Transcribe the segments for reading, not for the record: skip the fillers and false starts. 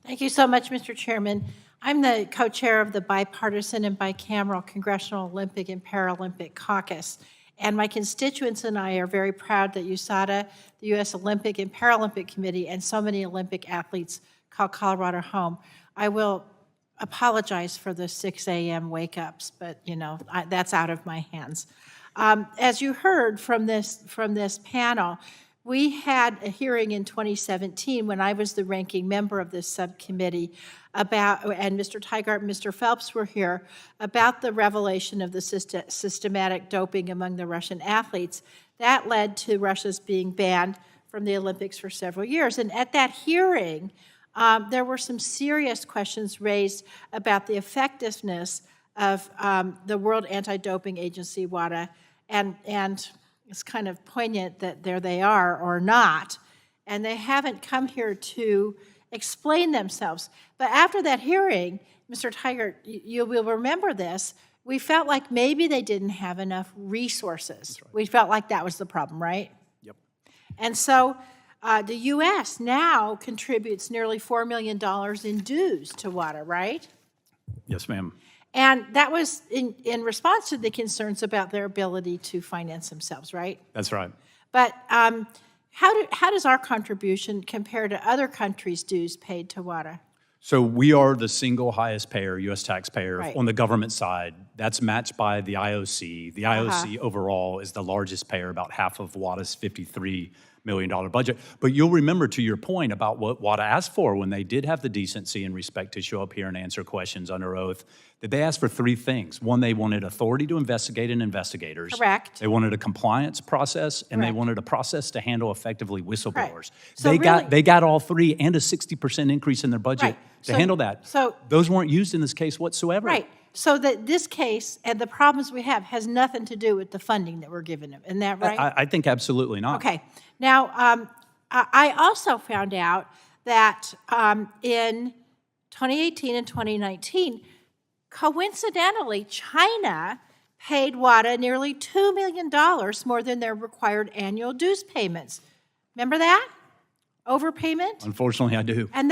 Thank you so much, Mr. Chairman. I'm the co-chair of the Bipartisan and Bicameral Congressional Olympic and Paralympic Caucus. And my constituents and I are very proud that USADA, the U.S. Olympic and Paralympic Committee, and so many Olympic athletes call Colorado home. I will apologize for the 6 a.m. wake-ups, but that's out of my hands. As you heard from this panel, we had a hearing in 2017 when I was the ranking member of this subcommittee about, and Mr. Tygart and Mr. Phelps were here, about the revelation of the systematic doping among the Russian athletes. That led to Russia's being banned from the Olympics for several years. And at that hearing, there were some serious questions raised about the effectiveness of the World Anti-Doping Agency, WADA, and it's kind of poignant that there they are or not, and they haven't come here to explain themselves. But after that hearing, Mr. Tygart, you will remember this, we felt like maybe they didn't have enough resources. Right. We felt like that was the problem, right? Yep. And so the U.S. now contributes nearly $4 million in dues to WADA, right? Yes, ma'am. And that was in response to the concerns about their ability to finance themselves, right? That's right. But how does our contribution compare to other countries' dues paid to WADA? So we are the single highest payer, U.S. taxpayer, Right. on the government side. That's matched by the IOC. The IOC overall is the largest payer, about half of WADA's $53 million budget. But you'll remember, to your point about what WADA asked for when they did have the decency and respect to show up here and answer questions under oath, that they asked for three things. One, they wanted authority to investigate and investigators. Correct. They wanted a compliance process, and Correct. they wanted a process to handle effectively whistleblowers. So they got all three and a 60% increase in their budget Right. to handle that. So those weren't used in this case whatsoever. Right. So that this case and the problems we have has nothing to do with the funding that we're giving them. Isn't that right? I think absolutely not. Okay. Now, I also found out that in 2018 and 2019, coincidentally, China paid WADA nearly $2 million more than their required annual dues payments. Remember that? Overpayment? Unfortunately, I do. And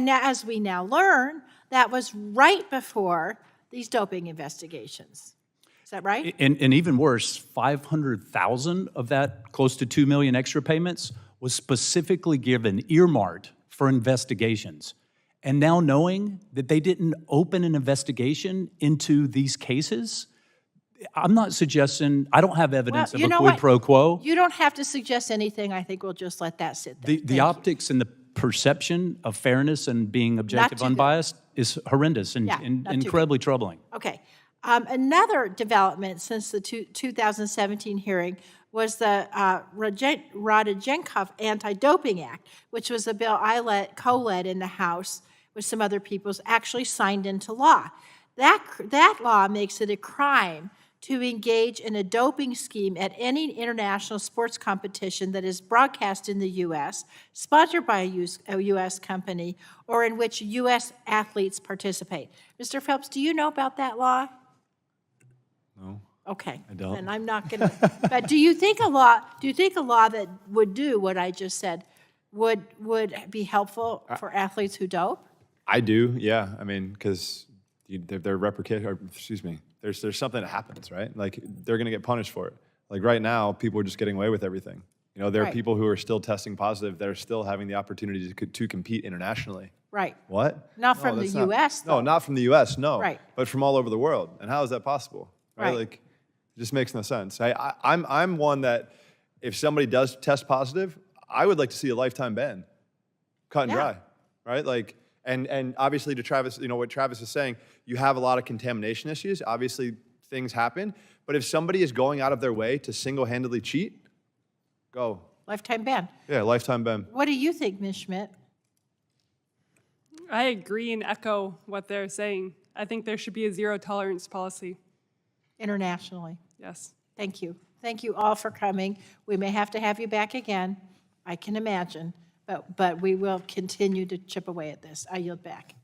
as we now learn, that was right before these doping investigations. Is that right? And even worse, 500,000 of that close to 2 million extra payments was specifically given, earmarked for investigations. And now knowing that they didn't open an investigation into these cases, I'm not suggesting, I don't have evidence of a quid pro quo. You don't have to suggest anything. I think we'll just let that sit there. The optics and the perception of fairness and being objective, unbiased is horrendous and incredibly troubling. Okay. Another development since the 2017 hearing was the Rodchenkov Anti-Doping Act, which was a bill I co-led in the House with some other people, actually signed into law. That law makes it a crime to engage in a doping scheme at any international sports competition that is broadcast in the U.S., sponsored by a U.S. company, or in which U.S. athletes participate. Mr. Phelps, do you know about that law? No. Okay. I don't. And I'm not going to. But do you think a law that would do what I just said would be helpful for athletes who dope? I do, yeah. I mean, because they're replicated, or excuse me, there's something that happens, right? Like, they're going to get punished for it. Like, right now, people are just getting away with everything. You know, there are people who are still testing positive that are still having the opportunity to compete internationally. Right. What? Not from the U.S., though. No, not from the U.S., no. Right. But from all over the world. And how is that possible? Right? Like, it just makes no sense. I'm one that if somebody does test positive, I would like to see a lifetime ban. Cut and dry, right? Like, and obviously to Travis, you know, what Travis is saying, you have a lot of contamination issues. Obviously, things happen. But if somebody is going out of their way to single-handedly cheat, go. Lifetime ban. Yeah, lifetime ban. What do you think, Ms. Schmidt? I agree and echo what they're saying. I think there should be a zero-tolerance policy. Internationally. Yes. Thank you. Thank you all for coming. We may have to have you back again, I can imagine, but we will continue to chip away at this. I yield back.